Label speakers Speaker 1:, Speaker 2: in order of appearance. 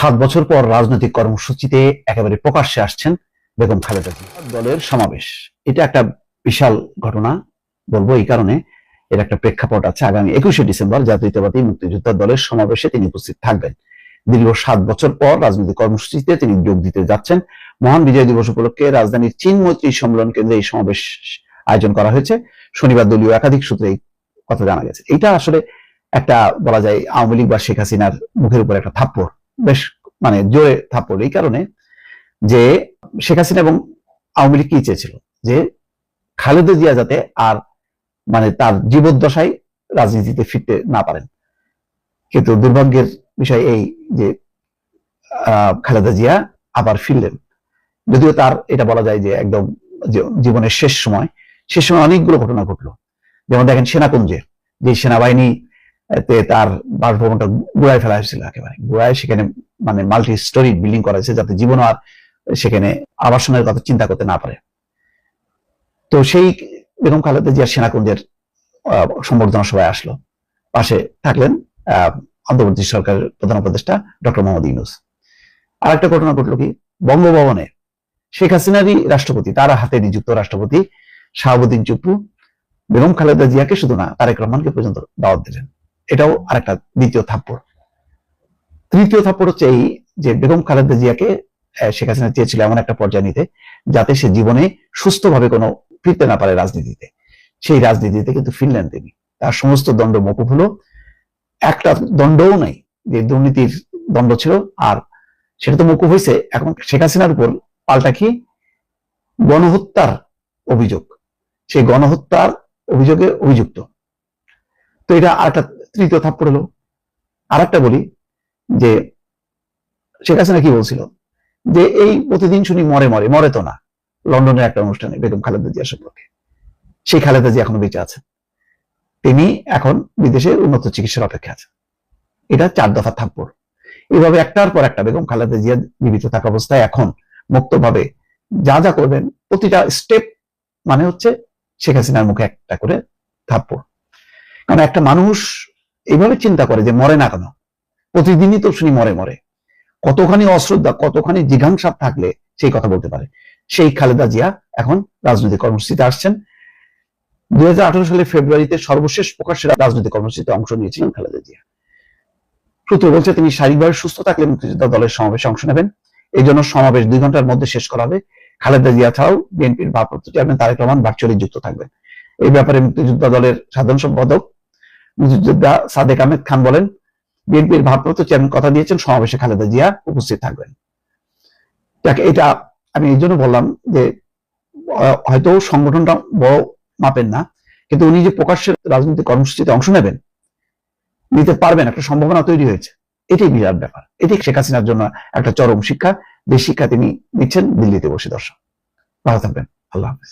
Speaker 1: 7 বছর পর রাজনৈতিক কর্মসূচিতে একেবারে প্রকাশ্যে আসছেন বেগম খালেদা জিয়া। দলের সমাবেশ, এটা একটা বিশাল ঘটনা বলবো এই কারণে, এর একটা প্রেক্ষাপট আছে। আগামী 21শে ডিসেম্বর জাতীয়তাবাদী মুক্তিযোদ্ধা দলের সমাবেশে তিনি উপস্থিত থাকবেন। দীর্ঘ 7 বছর পর রাজনৈতিক কর্মসূচিতে তিনি যোগ দিতে যাচ্ছেন। মহান বিজয় দিবস উপলক্ষে রাজধানীর চীন মৈত্রী সম্মেলন কেন্দ্রে এই সমাবেশ আয়োজন করা হয়েছে। শনিবার দলীয় একাধিক সূত্রে এই কথা জানা গেছে। এটা আসলে একটা বলা যায় আওয়ামী লীগ বা শেখ হাসিনার মুখের উপর একটা থাপ্পড়, বেশ জোরে থাপ্পড়। এই কারণে যে শেখ হাসিনা এবং আওয়ামী লীগ কি চেয়েছিল, যে খালেদা জিয়া যাতে আর তার জীবদ্দশায় রাজনীতিতে ফিরতে না পারেন। কিন্তু দুর্ভাগ্যের বিষয় এই যে খালেদা জিয়া আবার ফিরলেন, যদিও তার এটা বলা যায় যে একদম জীবনের শেষ সময় অনেকগুলো ঘটনা ঘটলো। যেমন দেখেন সেনাকুঞ্জে যে সেনাবাহিনী তার বাসভবনটা গুড়ায় ফেলা হয়েছিল, একেবারে গুড়ায়, সেখানে মাল্টি স্টোরি বিল্ডিং করা হয়েছে যাতে জীবন আর সেখানে আবাসনের কথা চিন্তা করতে না পারে। তো সেই বেগম খালেদা জিয়া সেনাকুঞ্জের সম্বর্ধনা সভায় আসলো, পাশে থাকলেন অন্তর্বর্তী সরকারের প্রধান উপদেষ্টা ডক্টর মোহাম্মদ ইউনূস। আর একটা ঘটনা ঘটলো কি, বঙ্গভবনে শেখ হাসিনারই রাষ্ট্রপতি, তার হাতে নিযুক্ত রাষ্ট্রপতি শাহাবুদ্দিন চুপ্পু বেগম খালেদা জিয়াকে শুধু না, তারেক রহমানকে পর্যন্ত দাওয়াত দিলেন। এটাও আরেকটা দ্বিতীয় থাপ্পড়। তৃতীয় থাপ্পড় হচ্ছে এই যে বেগম খালেদা জিয়াকে শেখ হাসিনা চেয়েছিল এমন একটা পর্যায়ে নিতে যাতে সে জীবনে সুস্থভাবে কোনো ফিরতে না পারে রাজনীতিতে। সেই রাজনীতিতে কিন্তু ফিরলেন তিনি। তার সমস্ত দণ্ড মকুব হলো, একটা দণ্ডও নাই যে দুর্নীতির দণ্ড ছিল, আর সেটা তো মকুব হয়েছে। এখন শেখ হাসিনার উপর পাল্টা কি গণহত্যার অভিযোগ, সেই গণহত্যার অভিযোগে অভিযুক্ত। তো এটা আরেকটা তৃতীয় থাপ্পড় হলো। আরেকটা বলি যে শেখ হাসিনা কি বলছিল যে এই প্রতিদিন শুনি মরে মরে, মরে তো না। লন্ডনের একটা অনুষ্ঠানে বেগম খালেদা জিয়া সম্পর্কে, সেই খালেদা জিয়া এখনো বেঁচে আছেন, তিনি এখন বিদেশে উন্নত চিকিৎসার অপেক্ষা আছেন। এটা 4 দফা থাপ্পড়। এইভাবে একটার পর একটা বেগম খালেদা জিয়া জীবিত থাকা অবস্থায় এখন মুক্তভাবে যা যা করবেন, প্রতিটা স্টেপ হচ্ছে শেখ হাসিনার মুখে একটা করে থাপ্পড়। কারণ একটা মানুষ এইভাবে চিন্তা করে যে মরে না কেন, প্রতিদিনই তো শুনি মরে মরে, কতখানি অশ্রদ্ধা, কতখানি জিঘাংসা থাকলে সেই কথা বলতে পারে। সেই খালেদা জিয়া এখন রাজনৈতিক কর্মসূচিতে আসছেন। 2018 সালের ফেব্রুয়ারিতে সর্বশেষ প্রকাশ্যে রাজনৈতিক কর্মসূচিতে অংশ নিয়েছিলেন খালেদা জিয়া। সূত্র বলছে তিনি শারীরিকভাবে সুস্থ থাকলে মুক্তিযোদ্ধা দলের সমাবেশে অংশ নেবেন। এই জন্য সমাবেশ 2 ঘন্টার মধ্যে শেষ করা হবে। খালেদা জিয়া ছাড়াও বিএনপির ভারপ্রাপ্ত চেয়ারম্যান তারেক রহমান ভার্চুয়ালি যুক্ত থাকবেন। এই ব্যাপারে মুক্তিযোদ্ধা দলের সাধারণ সম্পাদক মুক্তিযোদ্ধা সাদেক আহমেদ খান বলেন, বিএনপির ভারপ্রাপ্ত চেয়ারম্যান কথা দিয়েছেন সমাবেশে খালেদা জিয়া উপস্থিত থাকবেন। এটা আমি এই জন্য বললাম যে হয়তো সংগঠনটা বড় মাপেন না, কিন্তু উনি যে প্রকাশ্যে রাজনৈতিক কর্মসূচিতে অংশ নিতে পারবেন, একটা সম্ভাবনা তৈরি হয়েছে। এটাই বিরাট ব্যাপার। এটি শেখ হাসিনার জন্য একটা চরম শিক্ষা, যে শিক্ষা তিনি নিচ্ছেন দিল্লিতে বসে। দর্শক ভালো থাকবেন, আল্লাহ হাফেজ।